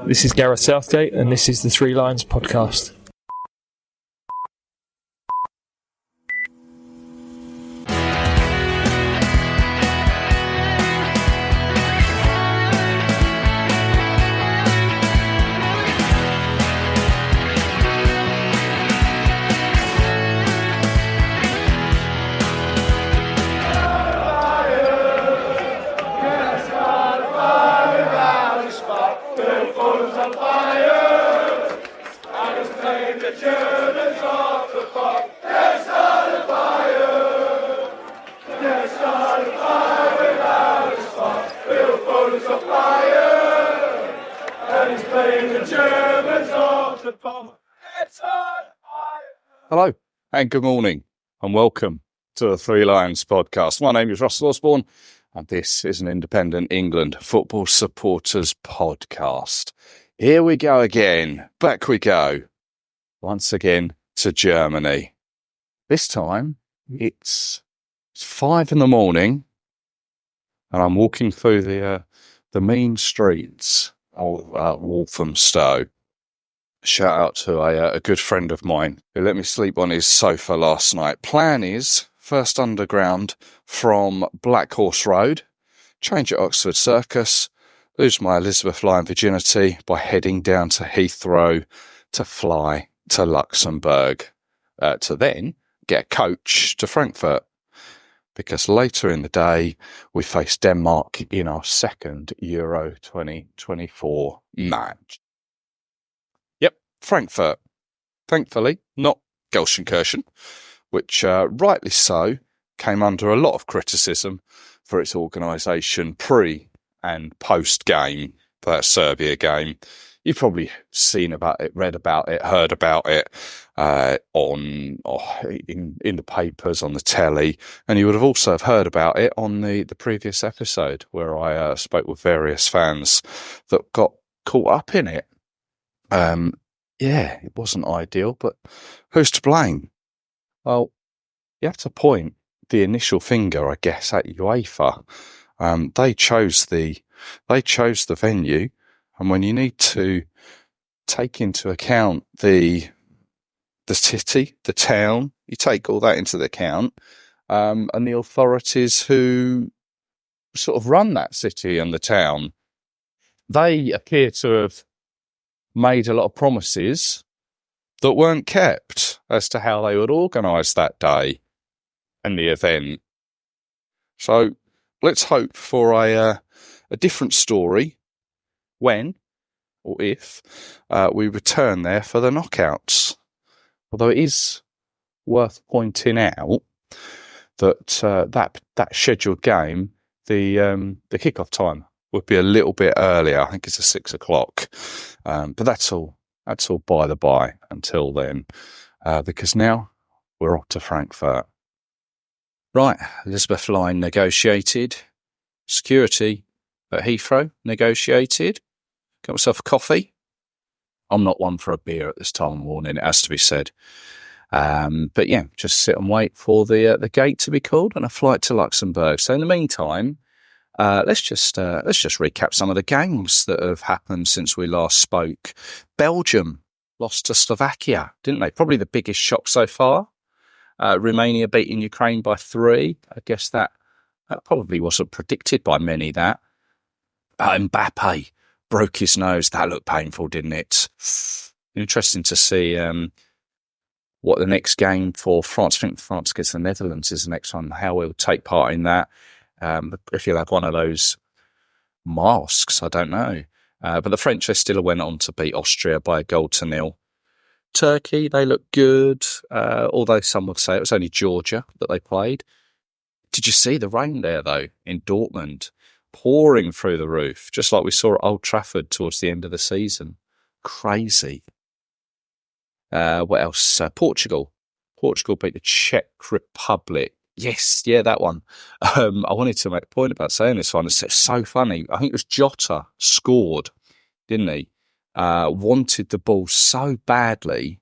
This is Gareth Southgate, and this is the Three Lions podcast. Hello and good morning and welcome to the Three Lions podcast. My name is Russell Osborne and this is an independent England football supporters podcast. Here we go again. Back we go. Once again to Germany. This time it's 5 a.m. and I'm walking through the mean streets of Walthamstow. Shout out to a good friend of mine who let me sleep on his sofa last night. Plan is first underground from Black Horse Road, change at Oxford Circus, lose my Elizabeth Line virginity by heading down to Heathrow to fly to Luxembourg, to then get a coach to Frankfurt. Because later in the day, we face Denmark in our second Euro 2024 match. Frankfurt, thankfully, not Gelsenkirchen, which rightly so came under a lot of criticism for its organisation pre and post game for that Serbia game. You've probably seen about it, read about it, heard about it in the papers, on the telly, and you would have also have heard about it on the previous episode where I spoke with various fans that got caught up in it. Yeah, it wasn't ideal, but who's to blame? Well, you have to point the initial finger, I guess, at UEFA. They chose the venue, and when you need to take into account the city, the town, you take all that into the account, and the authorities who sort of run that city and the town, they appear to have made a lot of promises that weren't kept as to how they would organise that day and the event. So let's hope for a different story when or if we return there for the knockouts. Although it is worth pointing out that that scheduled game, the kick-off time would be a little bit earlier. I think it's at 6 o'clock. But that's all by the by until then, because now we're off to Frankfurt. Right, Elizabeth Line negotiated. Security at Heathrow negotiated. Got myself a coffee. I'm not one for a beer at this time of morning, it has to be said. But yeah, just sit and wait for the gate to be called and a flight to Luxembourg. So in the meantime, let's just recap some of the games that have happened since we last spoke. Belgium lost to Slovakia, didn't they? Probably the biggest shock so far. Romania beating Ukraine by 3. I guess that probably wasn't predicted by many, that. Mbappe broke his nose. That looked painful, didn't it? Interesting to see what the next game for France. I think France against the Netherlands is the next one. How we'll take part in that. If you'll have one of those masks, I don't know. But the French, they still went on to beat Austria by 1-0. Turkey, they look good, although some would say it was only Georgia that they played. Did you see the rain there, though, in Dortmund? Pouring through the roof, just like we saw at Old Trafford towards the end of the season. Crazy. What else? Portugal. Portugal beat the Czech Republic. Yes, yeah, that one. I wanted to make a point about saying this one. It's so funny. I think it was Jota scored, didn't he? Wanted the ball so badly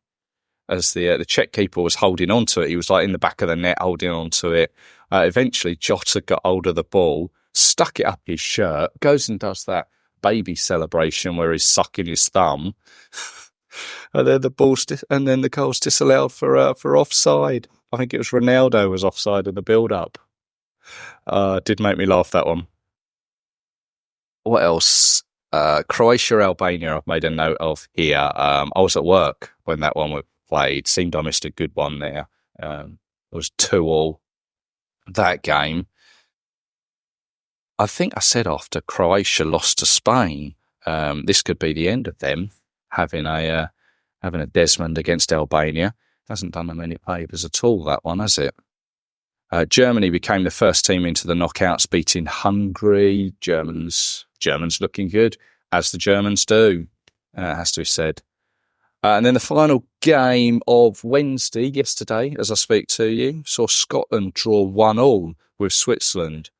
as the Czech keeper was holding on to it. He was like in the back of the net holding on to it. Eventually, Jota got hold of the ball, stuck it up his shirt, goes and does that baby celebration where he's sucking his thumb, and then the goal's disallowed for offside. I think it was Ronaldo was offside in the build-up. Did make me laugh, that one. What else? Croatia, Albania, I've made a note of here. I was at work when that one was played. Seemed I missed a good one there. It was 2-2, that game. I think I said after Croatia lost to Spain, this could be the end of them having a Desmond against Albania. Hasn't done them any favours at all, that one, has it? Germany became the first team into the knockouts, beating Hungary. Germans looking good, as the Germans do, has to be said. And then the final game of Wednesday, yesterday, as I speak to you, saw Scotland draw 1-1 with Switzerland.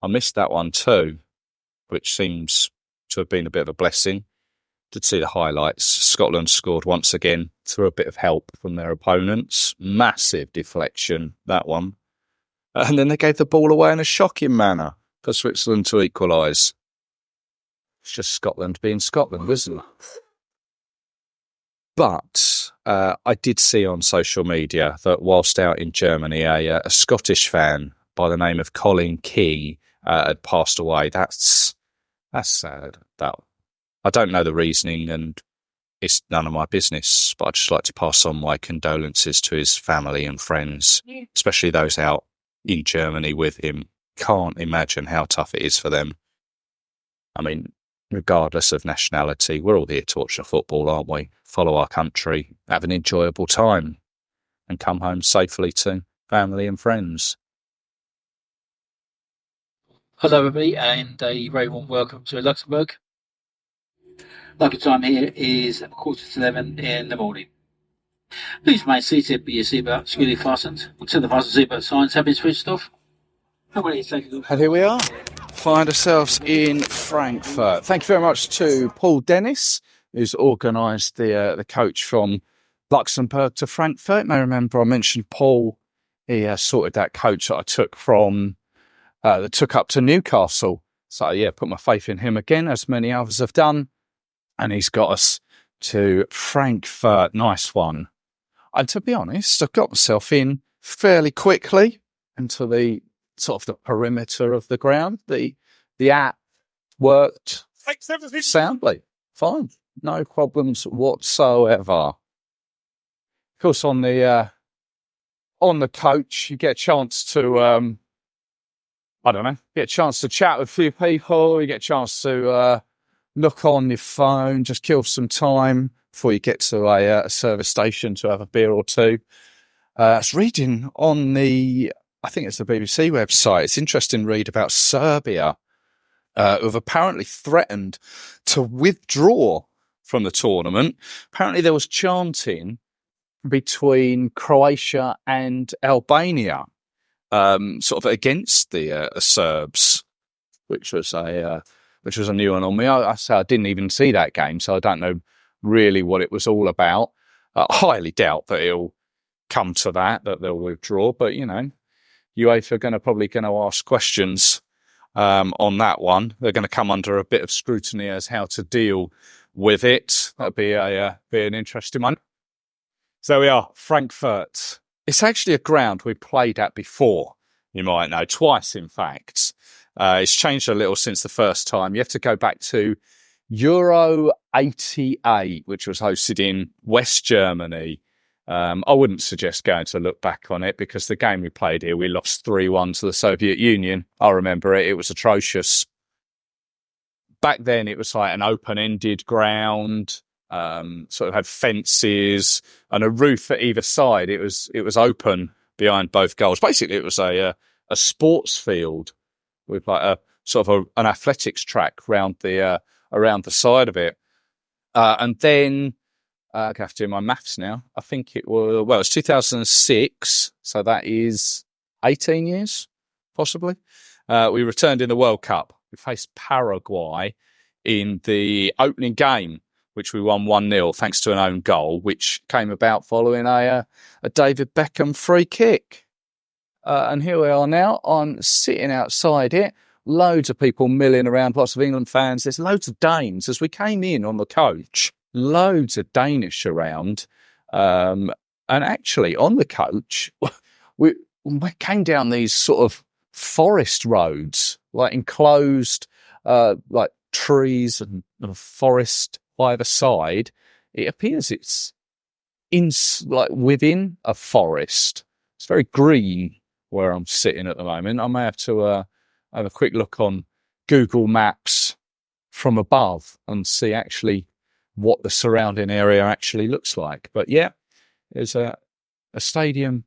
I missed that one too, which seems to have been a bit of a blessing. Did see the highlights. Scotland scored once again through a bit of help from their opponents. Massive deflection, that one. And then they gave the ball away in a shocking manner for Switzerland to equalise. It's just Scotland being Scotland, isn't it? But I did see on social media that whilst out in Germany, a Scottish fan by the name of Colin Key had passed away. That's sad. I don't know the reasoning, and it's none of my business, but I'd just like to pass on my condolences to his family and friends, especially those out in Germany with him. Can't imagine how tough it is for them. I mean, regardless of nationality, we're all here to watch the football, aren't we? Follow our country, have an enjoyable time, and come home safely to family and friends. Hello, everybody, and a very warm welcome to Luxembourg. Lucky time here is 11:15 in the morning. Please remain seated with your seatbelt securely fastened until the fasten seatbelt signs have been switched off. And here we are. Find ourselves in Frankfurt. Thank you very much to Paul Dennis, who's organised the coach from Luxembourg to Frankfurt. You may remember I mentioned Paul. He sorted that coach that I took from that took up to Newcastle. So yeah, put my faith in him again, as many others have done. And he's got us to Frankfurt. Nice one. And to be honest, I got myself in fairly quickly into the sort of the perimeter of the ground. The app worked soundly. Fine. No problems whatsoever. Of course, on the coach, you get a chance to, get a chance to chat with a few people. You get a chance to look on your phone, just kill some time before you get to a service station to have a beer or two. It's reading on I think it's the BBC website. It's interesting to read about Serbia, who have apparently threatened to withdraw from the tournament. Apparently there was chanting between Croatia and Albania, sort of against the Serbs, which was a new one on me. I didn't even see that game, so I don't know really what it was all about. I highly doubt that it'll come to that they'll withdraw, but UEFA are probably going to ask questions on that one. They're going to come under a bit of scrutiny as how to deal with it. That'll be an interesting one. So we are, Frankfurt. It's actually a ground we played at before, you might know, twice in fact. It's changed a little since the first time. You have to go back to Euro 88, which was hosted in West Germany. I wouldn't suggest going to look back on it because the game we played here, we lost 3-1 to the Soviet Union. I remember it. It was atrocious. Back then, it was like an open-ended ground, sort of had fences and a roof at either side. It was open behind both goals. Basically, it was a sports field with like a sort of an athletics track around the side of it. And then I have to do my maths now. I think it's 2006, so that is 18 years, possibly. We returned in the World Cup. We faced Paraguay in the opening game, which we won 1-0 thanks to an own goal, which came about following a David Beckham free kick. And here we are now. I'm sitting outside it, loads of people milling around, lots of England fans. There's loads of Danes. As we came in on the coach, loads of Danish around. And actually, on the coach, we came down these sort of forest roads, like enclosed, like trees and forest either side. It appears it's within a forest. It's very green where I'm sitting at the moment. I may have to have a quick look on Google Maps from above and see actually what the surrounding area actually looks like. But yeah, there's a stadium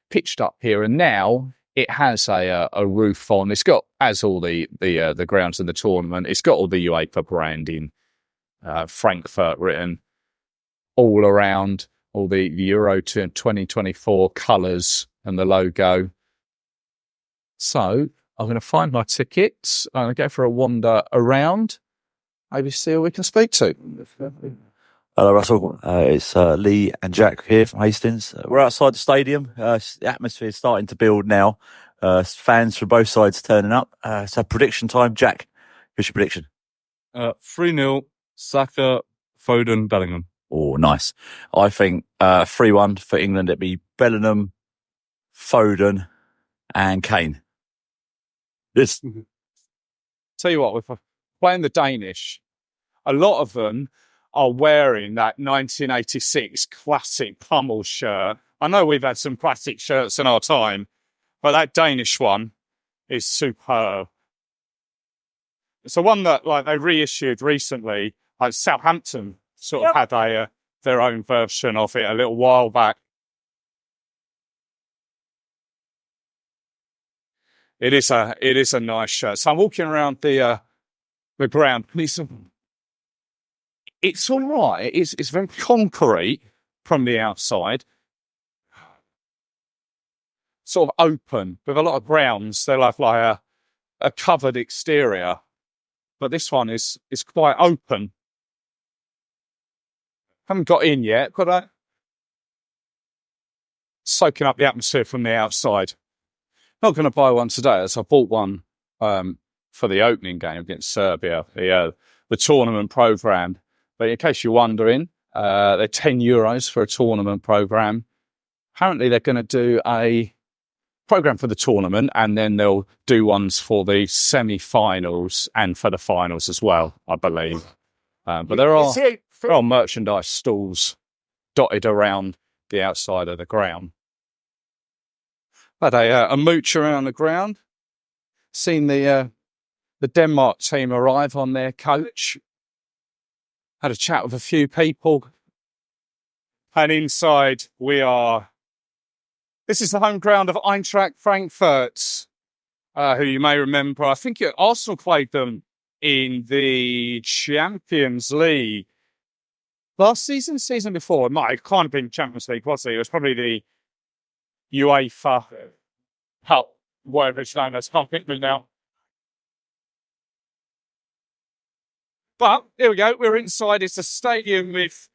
pitched up here, and now it has a roof on. It's got, as all the grounds in the tournament, it's got all the UEFA branding, Frankfurt written all around, all the Euro 2024 colours and the logo. So I'm going to find my tickets. I'm going to go for a wander around. Maybe see who we can speak to. Hello, Russell. It's Lee and Jack here from Hastings. We're outside the stadium. The atmosphere is starting to build now. Fans from both sides turning up. So prediction time. Jack, what's your prediction? 3-0, Saka, Foden, Bellingham. Oh, nice. I think 3-1 for England. It'd be Bellingham, Foden and Kane. Tell you what, if I'm playing the Danish, a lot of them are wearing that 1986 classic pummel shirt. I know we've had some classic shirts in our time, but that Danish one is superb. It's the one that they reissued recently. Like Southampton sort of had their own version of it a little while back. It is a nice shirt. So I'm walking around the ground. It's all right. It's very concrete from the outside, sort of open with a lot of grounds. They'll have like a covered exterior, but this one is quite open. Haven't got in yet, but soaking up the atmosphere from the outside. Not going to buy one today, as I bought one for the opening game against Serbia, the tournament program. But in case you're wondering, they're €10 for a tournament program. Apparently, they're going to do a program for the tournament, and then they'll do ones for the semi-finals and for the finals as well, I believe. But there are merchandise stalls dotted around the outside of the ground. Had a mooch around the ground. Seen the Denmark team arrive on their coach. Had a chat with a few people. And inside this is the home ground of Eintracht Frankfurt, who you may remember. I think Arsenal played them in the Champions League last season before. It can't have been Champions League, was it? It was probably the UEFA Cup, whatever it's known as. Can't think of it now. But here we go. We're inside. It's a stadium with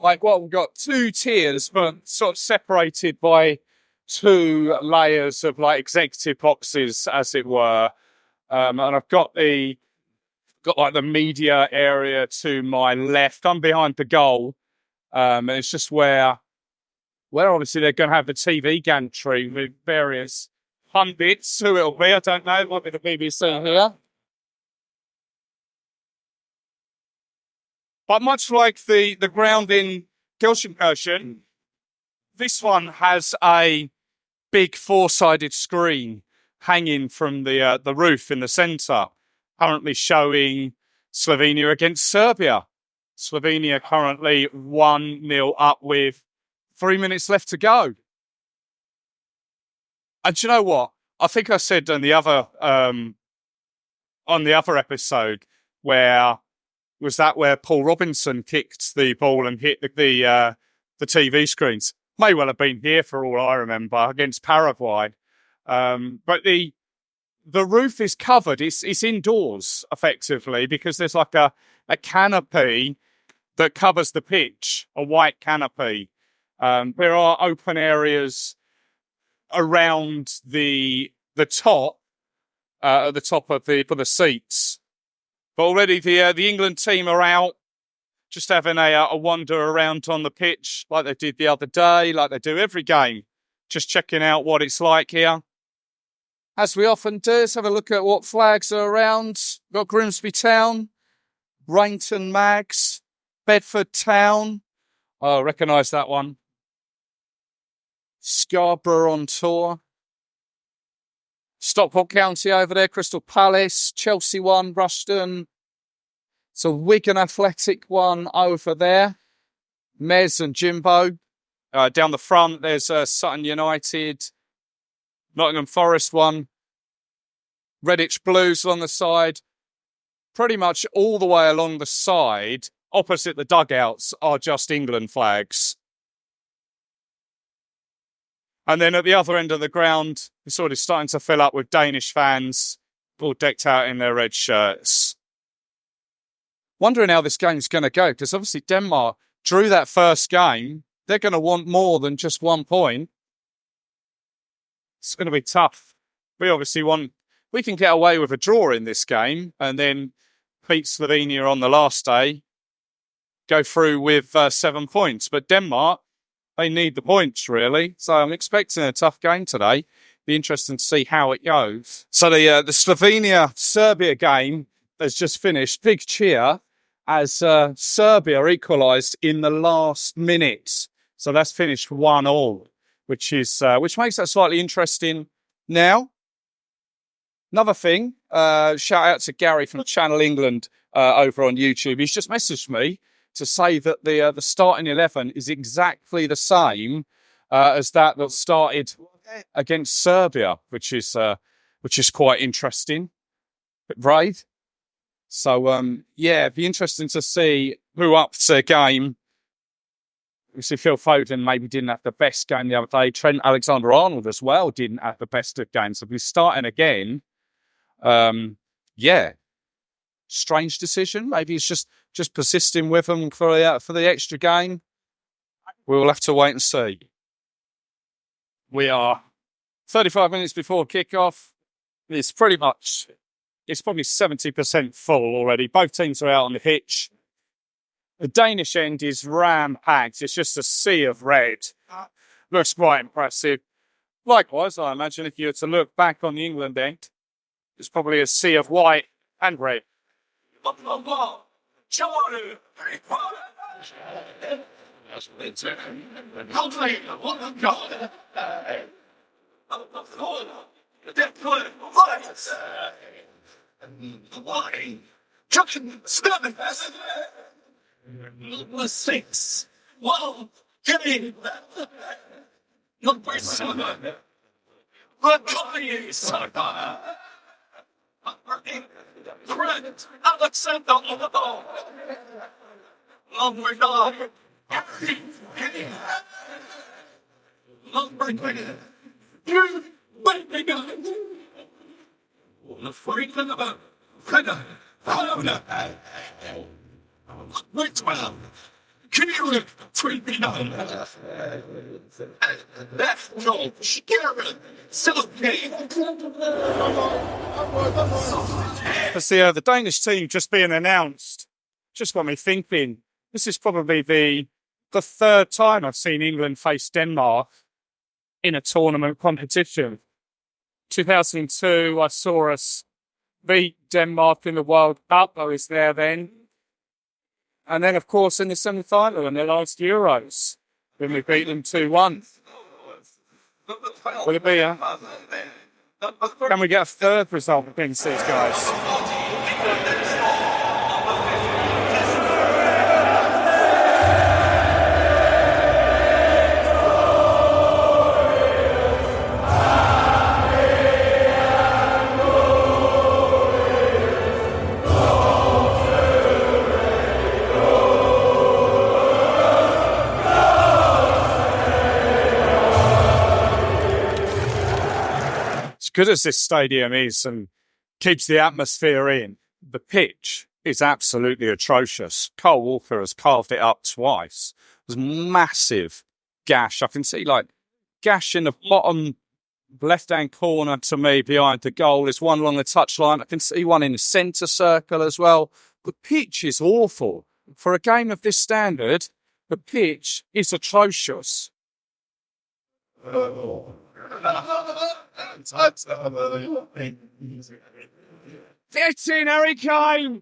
we've got two tiers, but sort of separated by two layers of executive boxes, as it were. And I've got the media area to my left. I'm behind the goal. And it's just where obviously they're going to have the TV gantry with various pundits. Who it'll be, I don't know. It might be the BBC here. But much like the ground in Gelsenkirchen, this one has a big four-sided screen hanging from the roof in the centre, currently showing Slovenia against Serbia. Slovenia currently 1-0 up with 3 minutes left to go. And do you know what? I think I said on the other episode where Paul Robinson kicked the ball and hit the TV screens. May well have been here for all I remember against Paraguay. But the roof is covered. It's indoors effectively because there's like a canopy that covers the pitch, a white canopy. There are open areas around the top, at the top of the seats. But already the England team are out, just having a wander around on the pitch like they did the other day, like they do every game, just checking out what it's like here. As we often do, let's have a look at what flags are around. We've got Grimsby Town, Rainton Mags, Bedford Town. Oh, I recognise that one. Scarborough on tour. Stockport County over there, Crystal Palace, Chelsea one, Rushden. So Wigan Athletic one over there. Mez and Jimbo. Down the front, there's Sutton United, Nottingham Forest one, Redditch Blues on the side. Pretty much all the way along the side, opposite the dugouts, are just England flags. And then at the other end of the ground, it's already starting to fill up with Danish fans, all decked out in their red shirts. Wondering how this game's going to go, because obviously Denmark drew that first game. They're going to want more than just 1 point. It's going to be tough. We obviously we can get away with a draw in this game and then beat Slovenia on the last day, go through with 7 points. But Denmark, they need the points, really. So I'm expecting a tough game today. Be interesting to see how it goes. So the Slovenia-Serbia game has just finished. Big cheer as Serbia equalised in the last minute. So that's finished 1-1, which makes that slightly interesting now. Another thing, shout out to Gary from Channel England over on YouTube. He's just messaged me to say that the starting 11 is exactly the same as that started against Serbia, which is quite interesting. Bit brave. So it'd be interesting to see who ups their game. We see Phil Foden maybe didn't have the best game the other day. Trent Alexander-Arnold as well didn't have the best of games. So if he's starting again, strange decision. Maybe he's just persisting with them for the extra game. We will have to wait and see. We are 35 minutes before kickoff. It's probably 70% full already. Both teams are out on the pitch. The Danish end is ram-packed. It's just a sea of red. Looks quite impressive. Likewise, I imagine if you were to look back on the England end, it's probably a sea of white and red. Number 6. Well, game. Number 7. Macaulay Saka. Number 8. Trent Alexander-Arnold. Number 9. Harry Kane. Number 10. Jude Bellingham. Number 14. Frenna. Number 12. Kieran Trippier. Left goal. Kieran Southgate. The Danish team just being announced just got me thinking. This is probably the third time I've seen England face Denmark in a tournament competition. 2002, I saw us beat Denmark in the World Cup. I was there then. And then, of course, in the semi-final in their last Euros, when we beat them 2-1. Will it be can we get a third result against these guys? Good as this stadium is and keeps the atmosphere in, the pitch is absolutely atrocious. Carl Walker has carved it up twice. There's massive gash. I can see gash in the bottom left-hand corner to me behind the goal. There's one along the touchline. I can see one in the centre circle as well. The pitch is awful. For a game of this standard, the pitch is atrocious. 15, Harry Kane!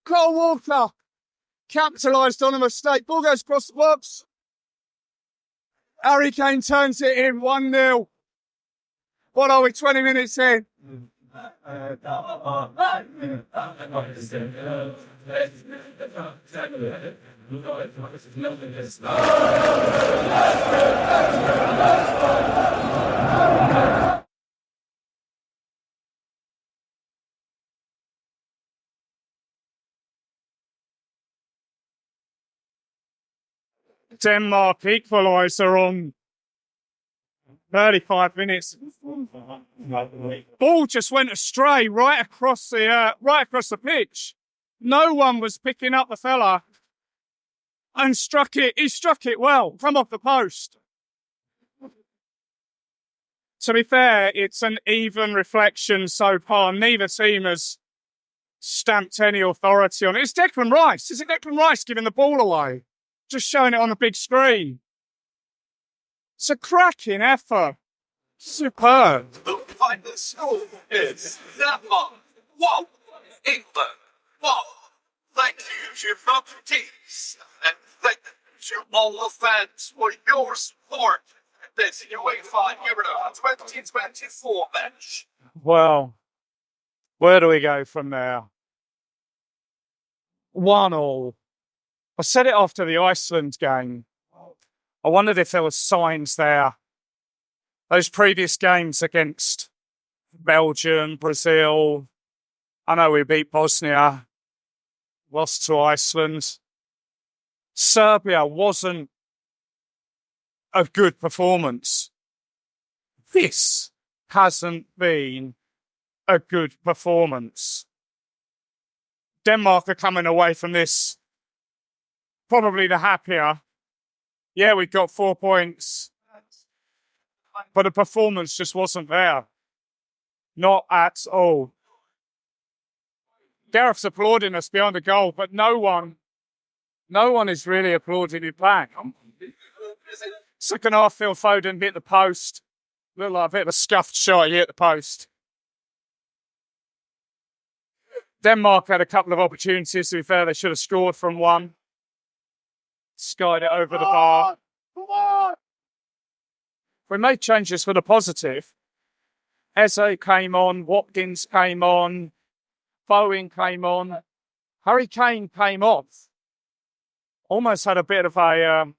Cole Walker capitalised on a mistake. Ball goes across the box. Harry Kane turns it in 1-0. What are we, 20 minutes in? Denmark equaliser on 35 minutes. Ball just went astray right across the pitch. No one was picking up the fella and struck it. He struck it well from off the post. To be fair, it's an even reflection so far. Neither team has stamped any authority on it. It's Declan Rice. Is it Declan Rice giving the ball away? Just showing it on the big screen. It's a cracking effort. Superb. The final score is Denmark 1, England 1. Thank you to your properties, and thank you to all the fans for your support at this UEFA Euro 2024 match. Well, where do we go from there? 1-1. I said it after the Iceland game. I wondered if there were signs there. Those previous games against Belgium, Brazil, I know we beat Bosnia, lost to Iceland. Serbia wasn't a good performance. This hasn't been a good performance. Denmark are coming away from this probably the happier. Yeah, we got 4 points, but the performance just wasn't there. Not at all. Gareth's applauding us behind the goal, but no one is really applauding it back. Second half, Phil Foden hit the post. Looked like a bit of a scuffed shot. He hit the post. Denmark had a couple of opportunities. To be fair, they should have scored from one. Skied it over the bar. Come on! We made changes for the positive. Eze came on, Watkins came on, Bowen came on, Harry Kane came off. Almost had a bit of a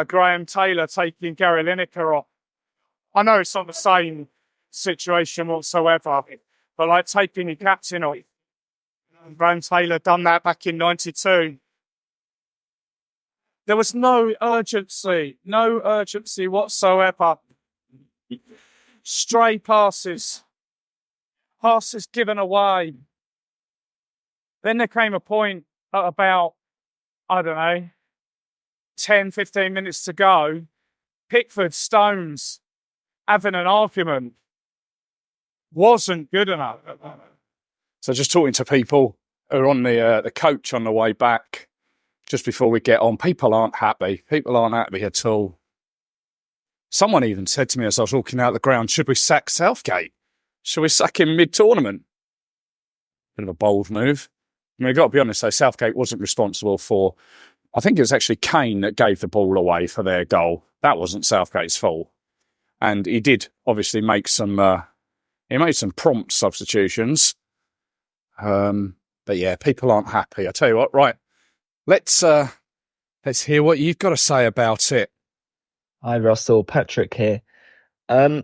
Graham Taylor taking Gary Lineker off. I know it's not the same situation whatsoever, but like taking your captain off. Graham Taylor done that back in 92. There was no urgency whatsoever. Stray passes given away. Then there came a point at about, 10, 15 minutes to go. Pickford, Stones having an argument. Wasn't good enough. So just talking to people who are on the coach on the way back, just before we get on, people aren't happy. People aren't happy at all. Someone even said to me as I was walking out the ground, should we sack Southgate? Should we sack him mid-tournament? Bit of a bold move. I mean, I've got to be honest though, Southgate wasn't responsible for, I think it was actually Kane that gave the ball away for their goal. That wasn't Southgate's fault. And he did obviously make some prompt substitutions. But yeah, people aren't happy. I tell you what, right. Let's hear what you've got to say about it. Hi, Russell. Patrick here. I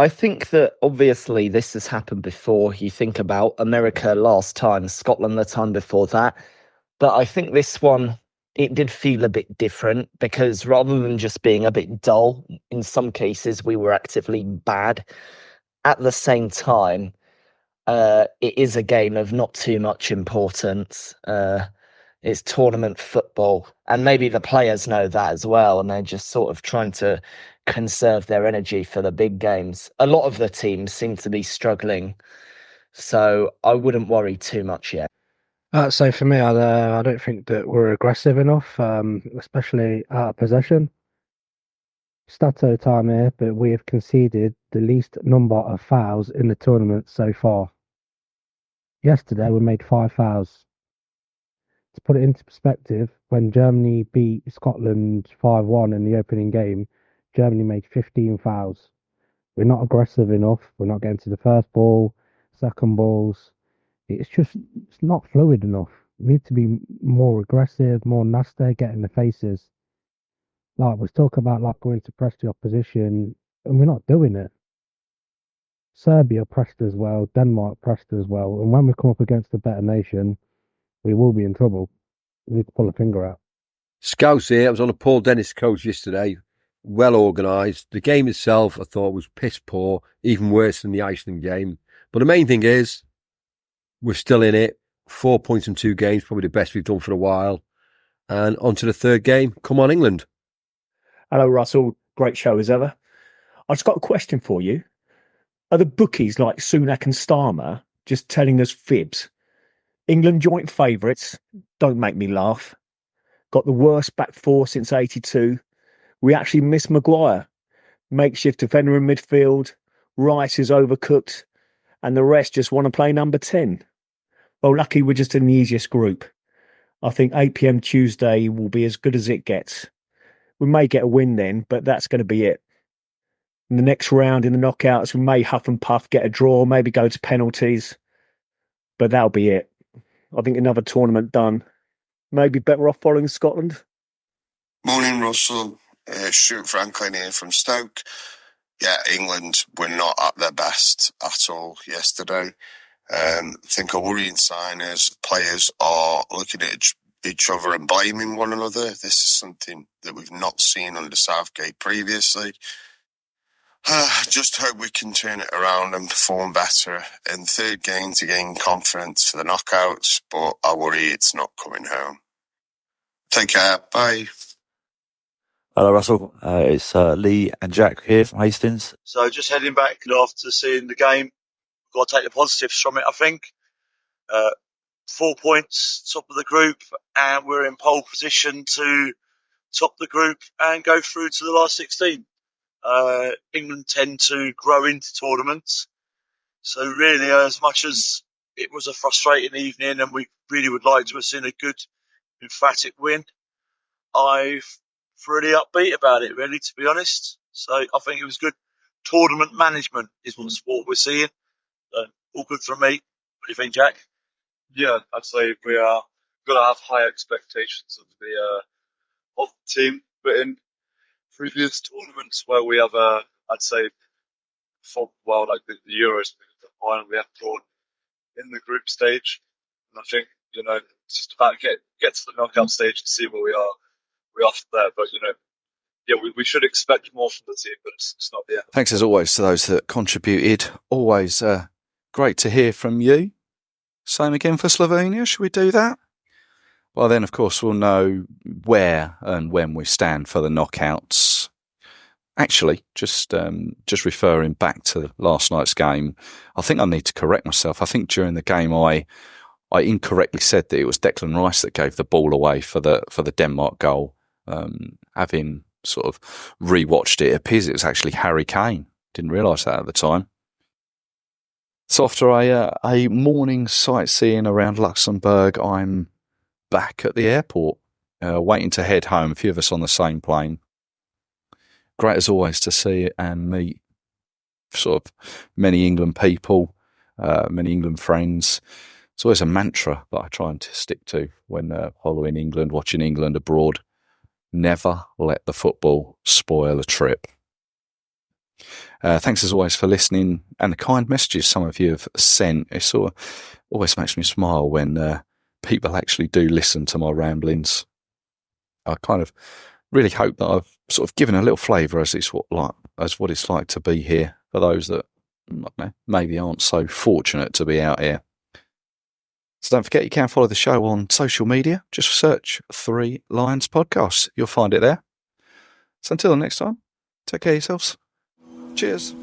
think that obviously this has happened before. You think about America last time, Scotland the time before that. But I think this one, it did feel a bit different because rather than just being a bit dull, in some cases we were actively bad. At the same time, it is a game of not too much importance. It's tournament football. And maybe the players know that as well. And they're just sort of trying to conserve their energy for the big games. A lot of the teams seem to be struggling. So I wouldn't worry too much yet. So for me, I don't think that we're aggressive enough, especially out of possession. Stato time here, but we have conceded the least number of fouls in the tournament so far. Yesterday, we made 5 fouls. To put it into perspective, when Germany beat Scotland 5-1 in the opening game, Germany made 15 fouls. We're not aggressive enough. We're not getting to the first ball, second balls. It's not fluid enough. We need to be more aggressive, more nasty, get in the faces. Like, we talk about like going to press the opposition, and we're not doing it. Serbia pressed as well, Denmark pressed as well, and when we come up against a better nation, we will be in trouble. We need to pull a finger out. Scouse here. I was on a Paul Dennis coach yesterday. Well organised. The game itself, I thought, was piss poor, even worse than the Iceland game. But the main thing is, we're still in it. 4 points in 2 games, probably the best we've done for a while. And on to the third game. Come on, England. Hello, Russell. Great show as ever. I just got a question for you. Are the bookies like Sunak and Starmer just telling us fibs? England joint favourites. Don't make me laugh. Got the worst back four since 82. We actually miss Maguire. Makeshift defender in midfield. Rice is overcooked. And the rest just want to play number 10. Well, lucky we're just in the easiest group. I think 8 p.m. Tuesday will be as good as it gets. We may get a win then, but that's going to be it. In the next round in the knockouts, we may huff and puff, get a draw, maybe go to penalties. But that'll be it. I think another tournament done. Maybe better off following Scotland. Morning, Russell. Stuart Franklin here from Stoke. Yeah, England were not at their best at all yesterday. I think a worrying sign is players are looking at each other and blaming one another. This is something that we've not seen under Southgate previously. Just hope we can turn it around and perform better in the third game to gain confidence for the knockouts, but I worry it's not coming home. Take care. Bye. Hello, Russell. It's Lee and Jack here from Hastings. So just heading back after seeing the game. Got to take the positives from it, I think. 4 points, top of the group, and we're in pole position to top the group and go through to the last 16. England tend to grow into tournaments. So really, as much as it was a frustrating evening and we really would like to have seen a good, emphatic win, I'm pretty upbeat about it, really, to be honest. So I think it was good. Tournament management is what we're seeing. All good from me. What do you think, Jack? Yeah, I'd say we are going to have high expectations of the team. But in previous tournaments where we have, I'd say, like the Euros, the final, we have drawn in the group stage. And I think, it's just about get to the knockout stage and see where we are. We're off there, but, yeah, we should expect more from the team, but it's not yet. Thanks as always to those that contributed. Always great to hear from you. Same again for Slovenia. Should we do that? Well, then, of course, we'll know where and when we stand for the knockouts. Actually, just referring back to last night's game, I think I need to correct myself. I think during the game I incorrectly said that it was Declan Rice that gave the ball away for the Denmark goal. Having sort of rewatched it, it appears it was actually Harry Kane. Didn't realise that at the time. So after a morning sightseeing around Luxembourg, I'm back at the airport, waiting to head home. A few of us on the same plane. Great as always to see and meet sort of many England people, many England friends. It's always a mantra that I try and stick to when following England, watching England abroad. Never let the football spoil a trip. Thanks as always for listening and the kind messages some of you have sent. It sort of always makes me smile when people actually do listen to my ramblings. I kind of really hope that I've sort of given a little flavour as what it's like to be here for those that maybe aren't so fortunate to be out here. So don't forget, you can follow the show on social media. Just search 3 Lions Podcasts. You'll find it there. So until next time, take care of yourselves. Cheers.